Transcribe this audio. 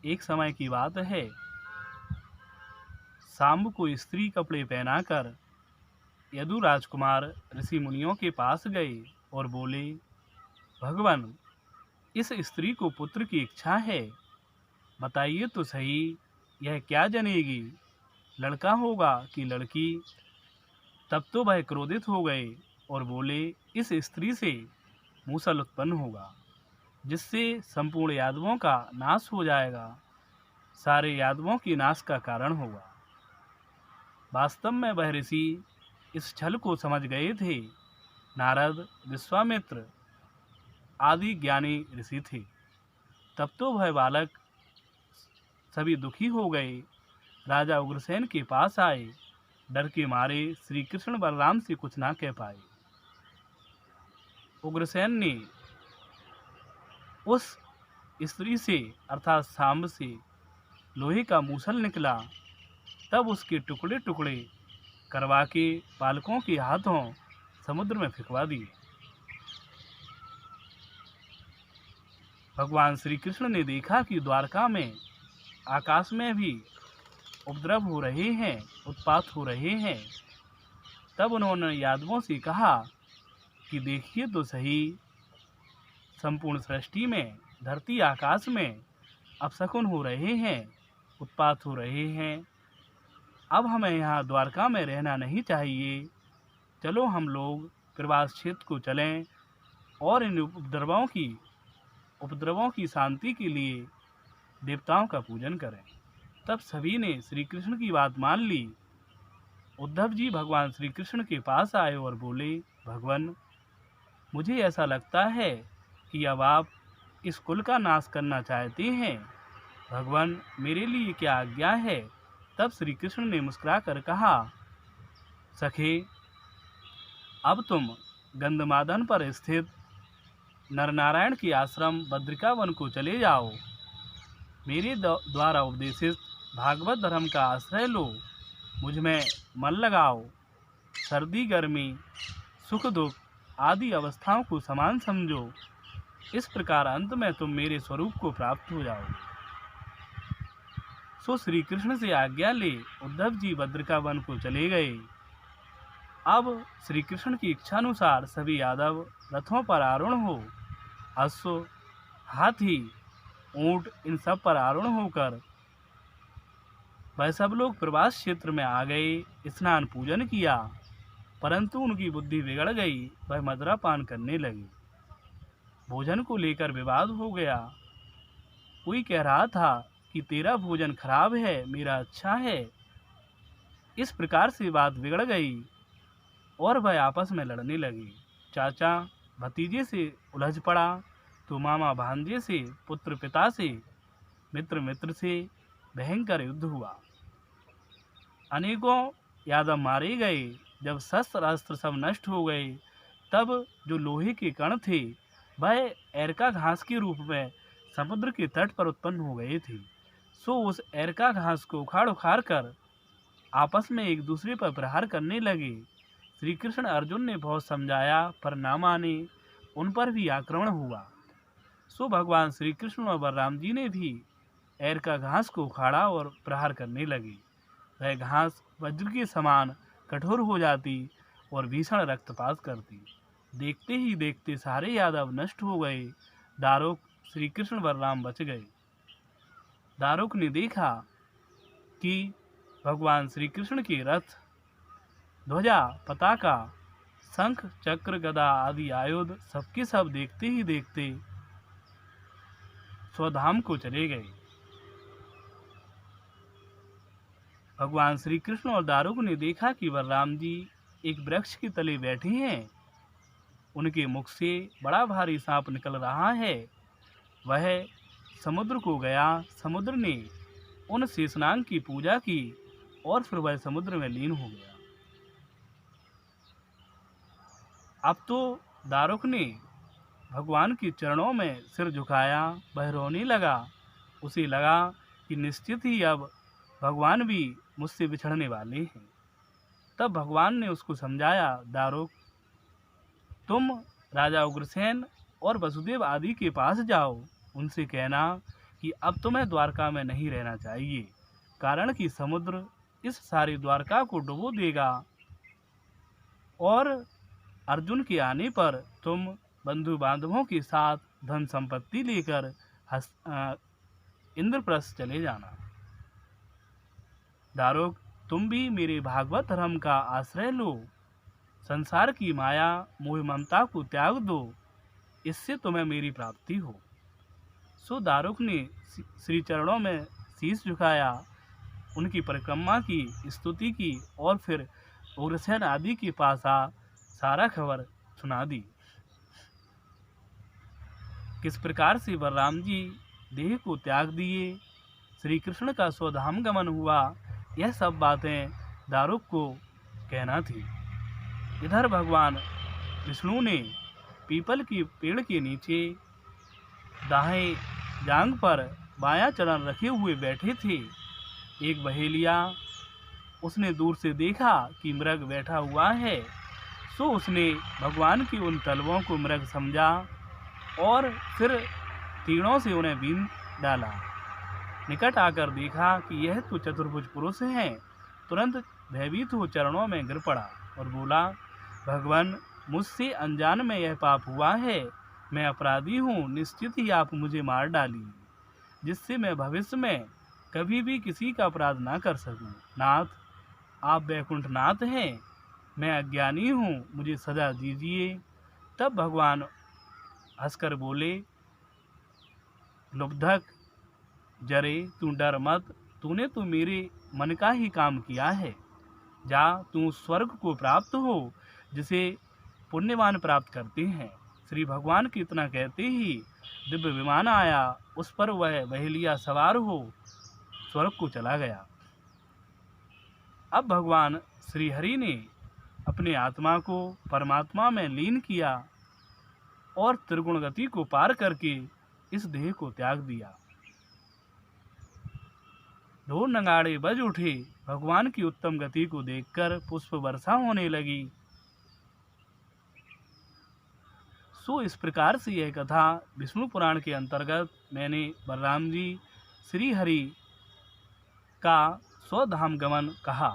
एक समय की बात है, सांब को स्त्री कपड़े पहनाकर यदु राजकुमार ऋषि मुनियों के पास गए और बोले, भगवान, इस स्त्री को पुत्र की इच्छा है, बताइए तो सही, यह क्या जनेगी, लड़का होगा कि लड़की। तब तो वह क्रोधित हो गए और बोले, इस स्त्री से मूसल उत्पन्न होगा, जिससे संपूर्ण यादवों का नाश हो जाएगा, सारे यादवों के नाश का कारण होगा। वास्तव में वह ऋषि इस छल को समझ गए थे। नारद, विश्वामित्र आदि ज्ञानी ऋषि थे। तब तो वह बालक सभी दुखी हो गए। राजा उग्रसेन के पास आए। डर के मारे श्री कृष्ण बलराम से कुछ ना कह पाए। उग्रसेन ने उस स्त्री से अर्थात सांब से लोहे का मूसल निकला, तब उसके टुकड़े टुकड़े करवा के बालकों के हाथों समुद्र में फेंकवा दिए। भगवान श्री कृष्ण ने देखा कि द्वारका में आकाश में भी उपद्रव हो रहे हैं, उत्पात हो रहे हैं। तब उन्होंने यादवों से कहा कि देखिए तो सही, संपूर्ण सृष्टि में, धरती आकाश में अपशकुन हो रहे हैं, उत्पात हो रहे हैं। अब हमें यहाँ द्वारका में रहना नहीं चाहिए। चलो हम लोग प्रवास क्षेत्र को चलें और इन उपद्रवों की शांति के लिए देवताओं का पूजन करें। तब सभी ने श्री कृष्ण की बात मान ली। उद्धव जी भगवान श्री कृष्ण के पास आए और बोले, भगवान, मुझे ऐसा लगता है कि अब आप इस कुल का नाश करना चाहते हैं। भगवान, मेरे लिए क्या आज्ञा है। तब श्री कृष्ण ने मुस्कुराकर कहा, सखे, अब तुम गंधमादन पर स्थित नरनारायण के आश्रम बद्रिका वन को चले जाओ। मेरे द्वारा उपदेशित भागवत धर्म का आश्रय लो, मुझ में मन लगाओ। सर्दी, गर्मी, सुख दुख आदि अवस्थाओं को समान समझो। इस प्रकार अंत में तुम मेरे स्वरूप को प्राप्त हो जाओगे। सो श्री कृष्ण से आज्ञा ले उद्धव जी बद्रिका वन को चले गए। अब श्री कृष्ण की इच्छानुसार सभी यादव रथों पर आरूढ़ हो अश्व, हाथी, ऊंट इन सब पर आरूढ़ होकर वह सब लोग प्रवास क्षेत्र में आ गए। स्नान पूजन किया, परंतु उनकी बुद्धि बिगड़ गई। वह मदिरा पान करने लगे। भोजन को लेकर विवाद हो गया। कोई कह रहा था कि तेरा भोजन खराब है, मेरा अच्छा है। इस प्रकार से बात बिगड़ गई और वह आपस में लड़ने लगे। चाचा भतीजे से उलझ पड़ा तो मामा भांजे से, पुत्र पिता से, मित्र मित्र से भयंकर युद्ध हुआ। अनेकों यादव मारे गए। जब शस्त्र अस्त्र सब नष्ट हो गए, तब जो लोहे के कण थे वह एरका घास के रूप में समुद्र के तट पर उत्पन्न हो गए थे। सो उस एरका घास को उखाड़ उखाड़ कर आपस में एक दूसरे पर प्रहार करने लगे। श्री कृष्ण अर्जुन ने बहुत समझाया पर ना माने, उन पर भी आक्रमण हुआ। सो भगवान श्री कृष्ण और बलराम जी ने भी एरका घास को उखाड़ा और प्रहार करने लगे। वह घास वज्र के समान कठोर हो जाती और भीषण रक्तपात करती। देखते ही देखते सारे यादव नष्ट हो गए। दारुक, श्री कृष्ण बलराम बच गए। दारुक ने देखा कि भगवान श्री कृष्ण के रथ, ध्वजा, पताका, शंख, चक्र, गदा आदि आयुध सबके सब देखते ही देखते स्वधाम को चले गए। भगवान श्री कृष्ण और दारुक ने देखा कि बलराम जी एक वृक्ष के तले बैठे हैं। उनके मुख से बड़ा भारी सांप निकल रहा है। वह समुद्र को गया। समुद्र ने उन शेषनाग की पूजा की और फिर वह समुद्र में लीन हो गया। अब तो दारुक ने भगवान के चरणों में सिर झुकाया। वह रोने लगा। उसे लगा कि निश्चित ही अब भगवान भी मुझसे बिछड़ने वाले हैं। तब भगवान ने उसको समझाया, दारुक, तुम राजा उग्रसेन और वसुदेव आदि के पास जाओ। उनसे कहना कि अब तुम्हें द्वारका में नहीं रहना चाहिए, कारण कि समुद्र इस सारी द्वारका को डुबो देगा और अर्जुन के आने पर तुम बंधु बांधवों के साथ धन संपत्ति लेकर इंद्रप्रस्थ चले जाना। दारुक, तुम भी मेरे भागवत धर्म का आश्रय लो, संसार की माया मोह ममता को त्याग दो, इससे तुम्हें मेरी प्राप्ति हो। सो दारुक ने श्री चरणों में शीश झुकाया, उनकी परिक्रमा की, स्तुति की और फिर उग्रसेन आदि के पास सारा खबर सुना दी। किस प्रकार से बलराम जी देह को त्याग दिए, श्री कृष्ण का स्वधाम गमन हुआ, यह सब बातें दारुक को कहना थी। इधर भगवान विष्णु ने पीपल के पेड़ के नीचे दाएं जांग पर बायां चरण रखे हुए बैठे थे। एक बहेलिया, उसने दूर से देखा कि मृग बैठा हुआ है, सो उसने भगवान की उन तलवों को मृग समझा और फिर तीरों से उन्हें बीन डाला। निकट आकर देखा कि यह तो चतुर्भुज पुरुष हैं। तुरंत भयभीत हो चरणों में गिर पड़ा और बोला, भगवान, मुझसे अनजान में यह पाप हुआ है, मैं अपराधी हूँ, निश्चित ही आप मुझे मार डालिए, जिससे मैं भविष्य में कभी भी किसी का अपराध ना कर सकूं। नाथ, आप वैकुंठ नाथ हैं, मैं अज्ञानी हूँ, मुझे सजा दीजिए। तब भगवान हंसकर बोले, लुब्धक, जरे तू डर मत, तूने तो मेरे मन का ही काम किया है। जा, तू स्वर्ग को प्राप्त हो, जिसे पुण्यवान प्राप्त करते हैं। श्री भगवान की इतना कहते ही दिव्य विमान आया, उस पर वह बहेलिया सवार हो स्वर्ग को चला गया। अब भगवान श्री हरि ने अपने आत्मा को परमात्मा में लीन किया और त्रिगुण गति को पार करके इस देह को त्याग दिया। ढोल नगाड़े बज उठे, भगवान की उत्तम गति को देखकर पुष्प वर्षा होने लगी। सो इस प्रकार से यह कथा विष्णु पुराण के अंतर्गत मैंने बलराम जी श्री हरि का स्वधाम गमन कहा।